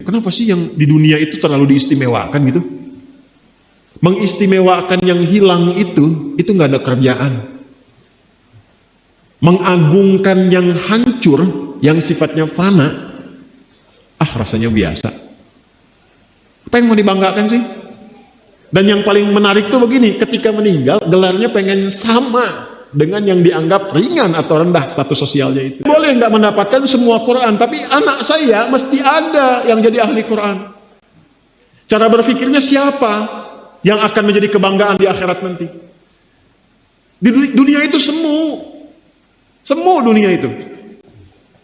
kenapa sih yang di dunia itu terlalu diistimewakan gitu? Mengistimewakan yang hilang itu nggak ada kerjaan. Mengagungkan yang hancur, yang sifatnya fana, rasanya biasa. Apa yang mau dibanggakan sih? Dan yang paling menarik tuh begini, ketika meninggal, gelarnya pengen sama dengan yang dianggap ringan atau rendah status sosialnya itu. Boleh nggak mendapatkan semua Quran, tapi anak saya mesti ada yang jadi ahli Quran. Cara berpikirnya siapa yang akan menjadi kebanggaan di akhirat nanti? Di dunia itu semu dunia itu.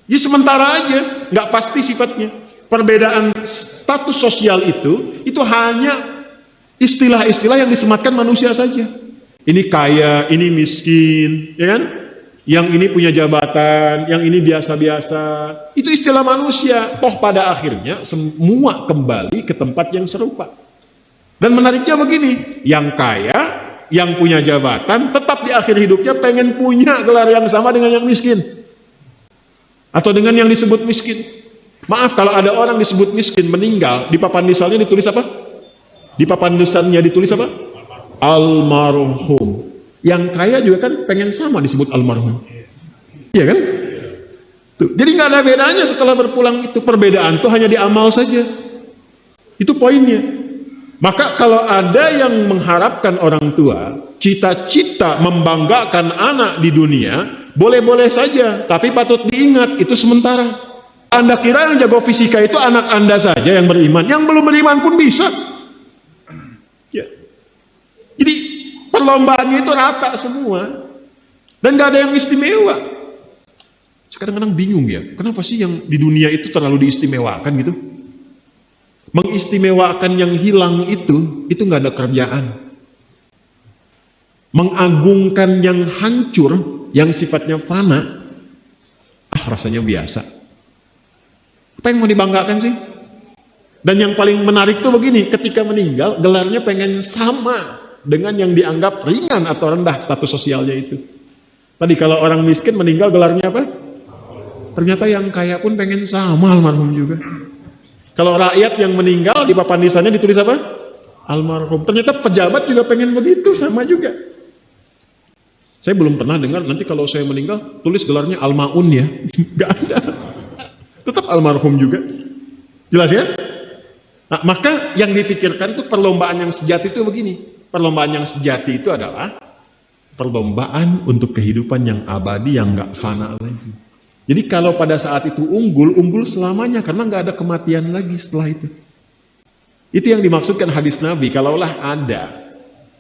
Jadi sementara aja, nggak pasti sifatnya. Perbedaan status sosial itu hanya istilah-istilah yang disematkan manusia saja. Ini kaya, ini miskin, ya kan? Yang ini punya jabatan, yang ini biasa-biasa. Itu istilah manusia. Toh pada akhirnya semua kembali ke tempat yang serupa. Dan menariknya begini, yang kaya, yang punya jabatan, tetap di akhir hidupnya pengen punya gelar yang sama dengan yang miskin. Atau dengan yang disebut miskin. Maaf, kalau ada orang disebut miskin, meninggal, di papan nisannya ditulis apa? Di papan nisannya ditulis apa? Almarhum. Yang kaya juga kan pengen sama disebut almarhum. Iya kan? Tuh. Jadi nggak ada bedanya setelah berpulang itu. Perbedaan itu hanya di amal saja. Itu poinnya. Maka kalau ada yang mengharapkan orang tua, cita-cita membanggakan anak di dunia, boleh-boleh saja. Tapi patut diingat, itu sementara. Anda kira yang jago fisika itu anak Anda saja yang beriman. Yang belum beriman pun bisa. Ya. Jadi perlombaannya itu rata semua. Dan gak ada yang istimewa. Kadang-kadang bingung ya, kenapa sih yang di dunia itu terlalu diistimewakan gitu? Mengistimewakan yang hilang itu gak ada kerjaan. Mengagungkan yang hancur, yang sifatnya fana, rasanya biasa. Apa yang mau dibanggakan sih? Dan yang paling menarik tuh begini, ketika meninggal, gelarnya pengen sama dengan yang dianggap ringan atau rendah status sosialnya itu. Tadi kalau orang miskin meninggal, gelarnya apa? Ternyata yang kaya pun pengen sama almarhum juga. Kalau rakyat yang meninggal, di papan nisannya ditulis apa? Almarhum. Ternyata pejabat juga pengen begitu, sama juga. Saya belum pernah dengar, nanti kalau saya meninggal, tulis gelarnya Almaun ya. Gak ada. Tetap almarhum juga. Jelas ya? Nah, maka yang difikirkan itu perlombaan yang sejati itu begini. Perlombaan yang sejati itu adalah perlombaan untuk kehidupan yang abadi, yang gak fana lagi. Jadi kalau pada saat itu unggul selamanya, karena nggak ada kematian lagi setelah itu. Itu yang dimaksudkan hadis Nabi, kalaulah ada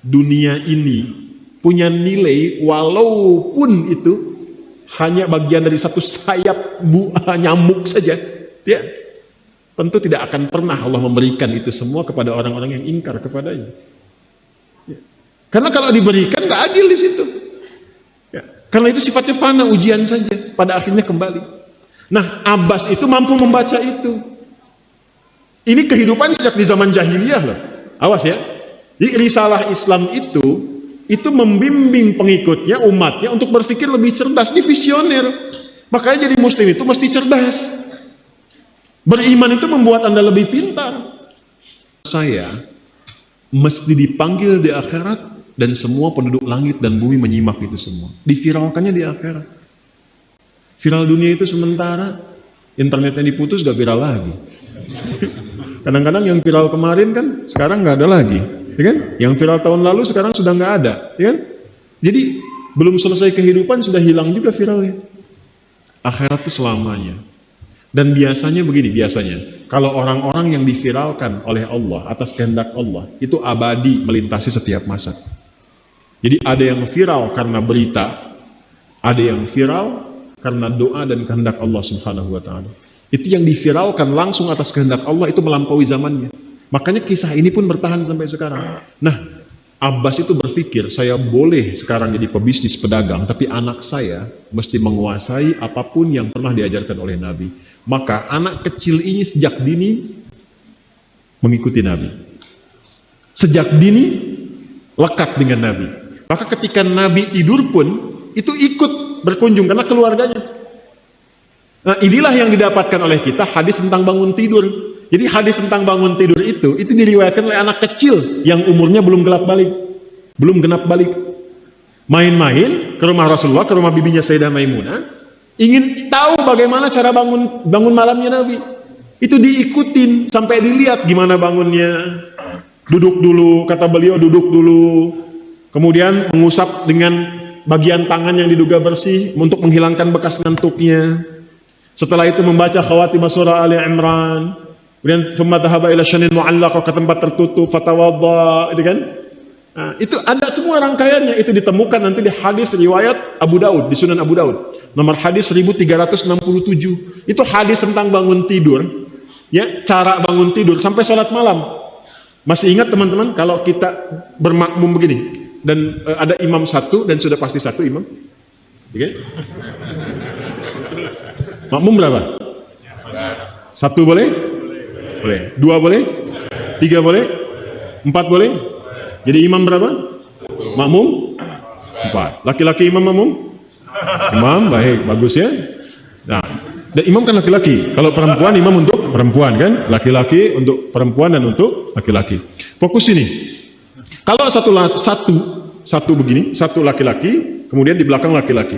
dunia ini punya nilai walaupun itu hanya bagian dari satu sayap nyamuk saja, ya, tentu tidak akan pernah Allah memberikan itu semua kepada orang-orang yang ingkar kepadanya. Ya. Karena kalau diberikan nggak adil di situ. Karena itu sifatnya fana, ujian saja, pada akhirnya kembali. Nah, Abbas itu mampu membaca itu. Ini kehidupan sejak di zaman jahiliyah loh. Awas ya. Jadi risalah Islam itu membimbing pengikutnya, umatnya untuk berpikir lebih cerdas, ini visioner. Makanya jadi muslim itu mesti cerdas. Beriman itu membuat Anda lebih pintar. Saya mesti dipanggil di akhirat, dan semua penduduk langit dan bumi menyimak itu semua. Diviralkannya di akhirat. Viral dunia itu sementara, internetnya diputus gak viral lagi. Kadang-kadang yang viral kemarin kan sekarang gak ada lagi, ya kan? Yang viral tahun lalu sekarang sudah gak ada, ya kan? Jadi belum selesai kehidupan sudah hilang juga viralnya. Akhirat itu selamanya. Dan biasanya begini, kalau orang-orang yang diviralkan oleh Allah atas kehendak Allah, itu abadi melintasi setiap masa. Jadi ada yang viral karena berita, ada yang viral karena doa dan kehendak Allah Subhanahu wa ta'ala. Itu yang diviralkan langsung atas kehendak Allah, itu melampaui zamannya. Makanya kisah ini pun bertahan sampai sekarang. Nah, Abbas itu berpikir, saya boleh sekarang jadi pebisnis, pedagang, tapi anak saya mesti menguasai apapun yang pernah diajarkan oleh Nabi. Maka anak kecil ini sejak dini mengikuti Nabi. Sejak dini lekat dengan Nabi. Maka ketika Nabi tidur pun, itu ikut berkunjung karena keluarganya. Nah, inilah yang didapatkan oleh kita hadis tentang bangun tidur. Jadi hadis tentang bangun tidur itu diriwayatkan oleh anak kecil yang umurnya belum genap balik. Main-main ke rumah Rasulullah, ke rumah bibinya Sayyidah Maimunah, ingin tahu bagaimana cara bangun malamnya Nabi. Itu diikutin sampai dilihat gimana bangunnya. Duduk dulu, kata beliau, duduk dulu. Kemudian mengusap dengan bagian tangan yang diduga bersih untuk menghilangkan bekas ngantuknya. Setelah itu membaca khawatimah surah Ali Imran. Kemudian thumma dhahaba ila syanin mu'allaq, ke tempat tertutup, fatawadda, itu kan? Nah, itu ada semua rangkaiannya, itu ditemukan nanti di hadis riwayat Abu Daud, di Sunan Abu Daud. Nomor hadis 1367. Itu hadis tentang bangun tidur, ya, cara bangun tidur sampai sholat malam. Masih ingat teman-teman kalau kita bermakmum begini? Dan ada imam satu dan sudah pasti satu imam, okay? Makmum berapa? Satu boleh? Boleh. Dua boleh? Tiga boleh? Empat boleh? Jadi imam berapa? Makmum? Empat. Laki-laki imam makmum? Imam, baik, bagus ya. Nah, dan imam kan laki-laki. Kalau perempuan imam untuk perempuan kan? Laki-laki untuk perempuan dan untuk laki-laki. Fokus ini. Kalau satu begini, satu laki-laki, kemudian di belakang laki-laki.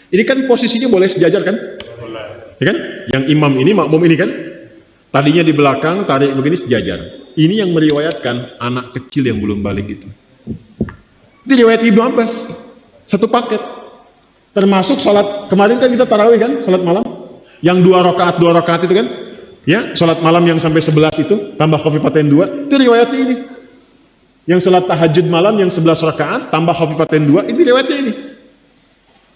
Ini kan posisinya boleh sejajar kan? Ya kan? Yang imam ini, makmum ini kan? Tadinya di belakang, tarik begini sejajar. Ini yang meriwayatkan anak kecil yang belum balik itu. Itu riwayat Ibnu Abbas. Satu paket. Termasuk sholat, kemarin kan kita tarawih kan? Sholat malam. Yang dua rakaat itu kan? Ya, sholat malam yang sampai 11 itu, tambah khafifatain 2, itu riwayatnya ini. Yang sholat tahajud malam yang 11 rakaat tambah khafifatain 2, ini riwayatnya ini.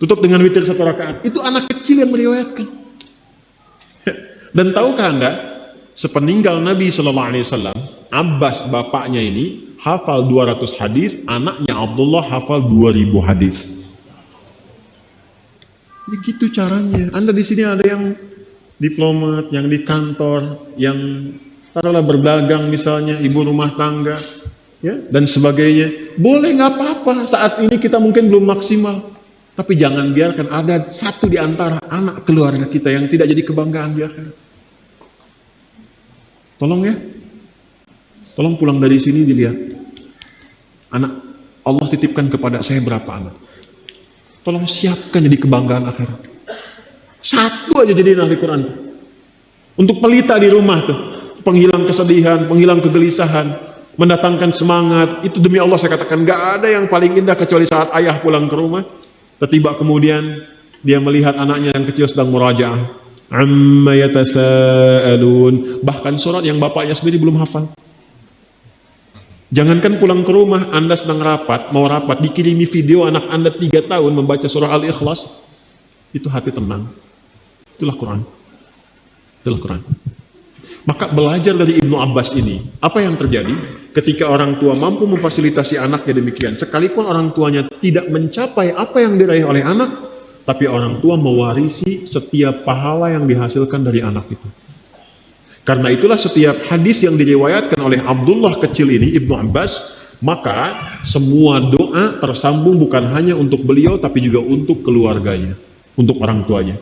Tutup dengan witir 1 rakaat. Itu anak kecil yang meriwayatkan. Dan tahukah Anda, sepeninggal Nabi SAW, Abbas bapaknya ini hafal 200 hadis, anaknya Abdullah hafal 2000 hadis. Begitu caranya. Anda di sini ada yang diplomat, yang di kantor, yang taruhlah berdagang misalnya, ibu rumah tangga, ya, dan sebagainya. Boleh, nggak apa-apa. Saat ini kita mungkin belum maksimal, tapi jangan biarkan ada satu di antara anak keluarga kita yang tidak jadi kebanggaan di akhirat. Tolong ya, tolong pulang dari sini dilihat. Anak Allah titipkan kepada saya berapa anak? Tolong siapkan jadi kebanggaan akhirat. Satu aja jadi ahli Quran. Untuk pelita di rumah tuh, penghilang kesedihan, penghilang kegelisahan, mendatangkan semangat. Itu demi Allah saya katakan, gak ada yang paling indah kecuali saat ayah pulang ke rumah. Tiba kemudian dia melihat anaknya yang kecil sedang murajaah. Amma yatasaalun. Bahkan surat yang bapaknya sendiri belum hafal. Jangankan pulang ke rumah, Anda sedang mau rapat, dikirimi video anak Anda 3 tahun membaca surah Al-Ikhlas, itu hati tenang. Itulah Quran. Itulah Quran. Maka belajar dari Ibnu Abbas ini, apa yang terjadi ketika orang tua mampu memfasilitasi anaknya demikian, sekalipun orang tuanya tidak mencapai apa yang diraih oleh anak, tapi orang tua mewarisi setiap pahala yang dihasilkan dari anak itu. Karena itulah setiap hadis yang diriwayatkan oleh Abdullah kecil ini, Ibnu Abbas, maka semua doa tersambung bukan hanya untuk beliau, tapi juga untuk keluarganya, untuk orang tuanya.